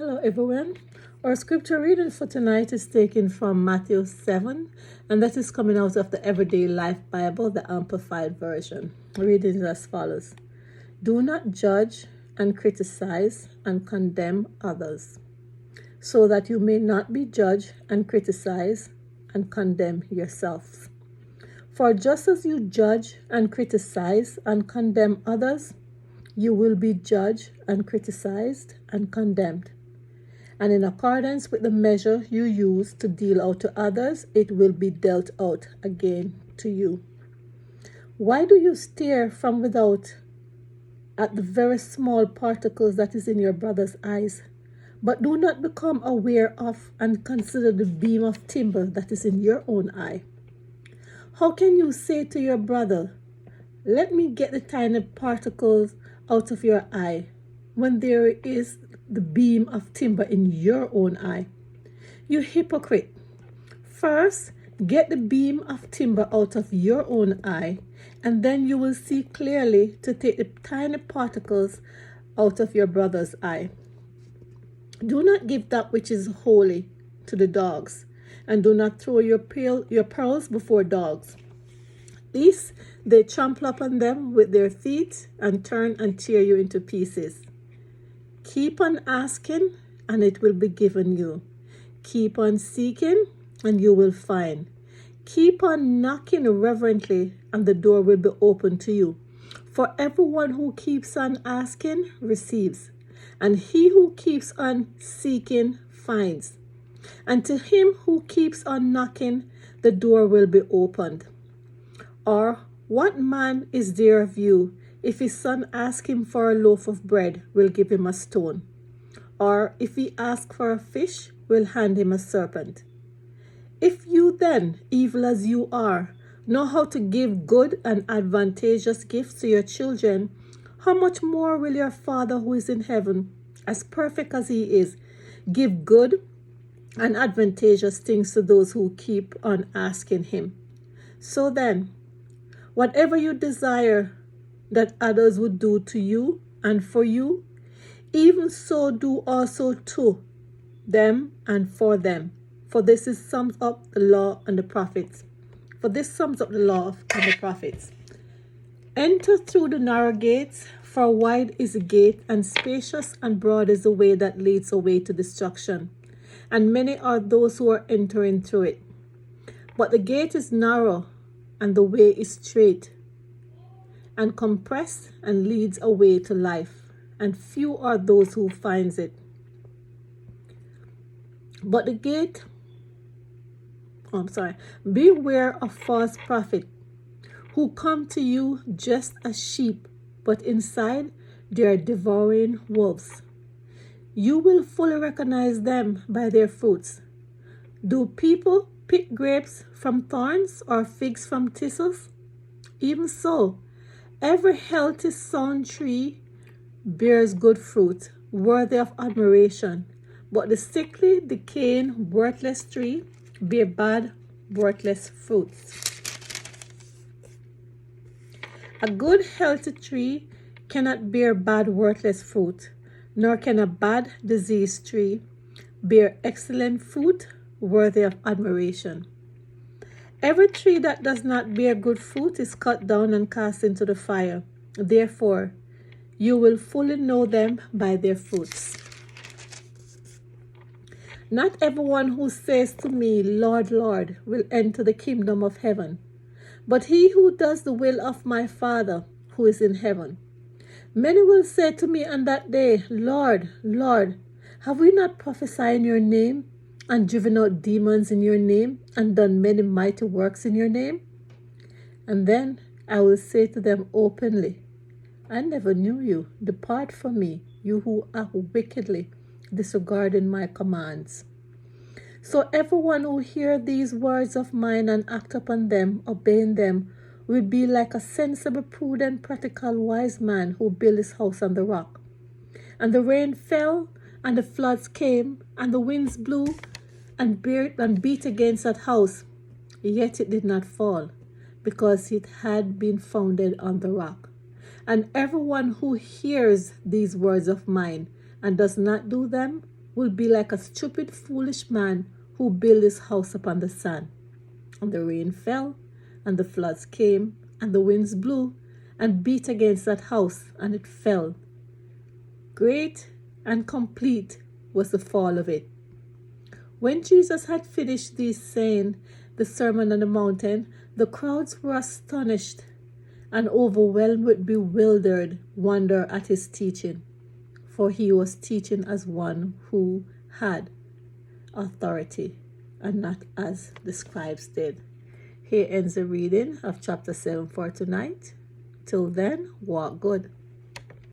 Hello, everyone. Our scripture reading for tonight is taken from Matthew 7, and that is coming out of the Everyday Life Bible, the Amplified Version. Reading is as follows: Do not judge and criticize and condemn others, so that you may not be judged and criticize and condemn yourselves. For just as you judge and criticize and condemn others, you will be judged and criticized and condemned. And in accordance with the measure you use to deal out to others, it will be dealt out again to you. Why do you stare from without at the very small particles that is in your brother's eyes, but do not become aware of and consider the beam of timber that is in your own eye? How can you say to your brother, "Let me get the tiny particles out of your eye," when there is the beam of timber in your own eye? You hypocrite! First, get the beam of timber out of your own eye, and then you will see clearly to take the tiny particles out of your brother's eye. Do not give that which is holy to the dogs, and do not throw your pearls before dogs. Lest they trample upon them with their feet and turn and tear you into pieces. Keep on asking, and it will be given you. Keep on seeking, and you will find. Keep on knocking reverently, and the door will be open to you. For everyone who keeps on asking receives, and he who keeps on seeking finds. And to him who keeps on knocking, the door will be opened. Or what man is there of you, if his son asks him for a loaf of bread, will give him a stone? Or if he asks for a fish, will hand him a serpent? If you then, evil as you are, know how to give good and advantageous gifts to your children, how much more will your Father who is in heaven, as perfect as he is, give good and advantageous things to those who keep on asking him? So then, whatever you desire that others would do to you and for you, even so do also to them and for them. For this sums up the law and the prophets. Enter through the narrow gates, for wide is the gate, and spacious and broad is the way that leads away to destruction, and many are those who are entering through it. But the gate is narrow, and the way is straight and compressed, and leads away to life, and few are those who finds it. But the gate, beware of false prophets, who come to you just as sheep, but inside they are devouring wolves. You will fully recognize them by their fruits. Do people pick grapes from thorns or figs from thistles? Even so, every healthy, sound tree bears good fruit, worthy of admiration. But the sickly, decaying, worthless tree bear bad, worthless fruits. A good, healthy tree cannot bear bad, worthless fruit, nor can a bad, diseased tree bear excellent fruit, worthy of admiration. Every tree that does not bear good fruit is cut down and cast into the fire. Therefore, you will fully know them by their fruits. Not everyone who says to me, "Lord, Lord," will enter the kingdom of heaven, but he who does the will of my Father who is in heaven. Many will say to me on that day, "Lord, Lord, have we not prophesied in your name, and driven out demons in your name, and done many mighty works in your name?" And then I will say to them openly, "I never knew you. Depart from me, you who act wickedly, disregarding my commands." So everyone who hears these words of mine and act upon them, obeying them, will be like a sensible, prudent, practical, wise man who built his house on the rock. And the rain fell, and the floods came, and the winds blew and beat against that house. Yet it did not fall, because it had been founded on the rock. And everyone who hears these words of mine and does not do them will be like a stupid, foolish man who built his house upon the sand. And the rain fell, and the floods came, and the winds blew and beat against that house, and it fell. Great and complete was the fall of it. When Jesus had finished these saying, the Sermon on the Mountain, the crowds were astonished and overwhelmed with bewildered wonder at his teaching, for he was teaching as one who had authority and not as the scribes did. Here ends the reading of chapter 7 for tonight. Till then, walk good.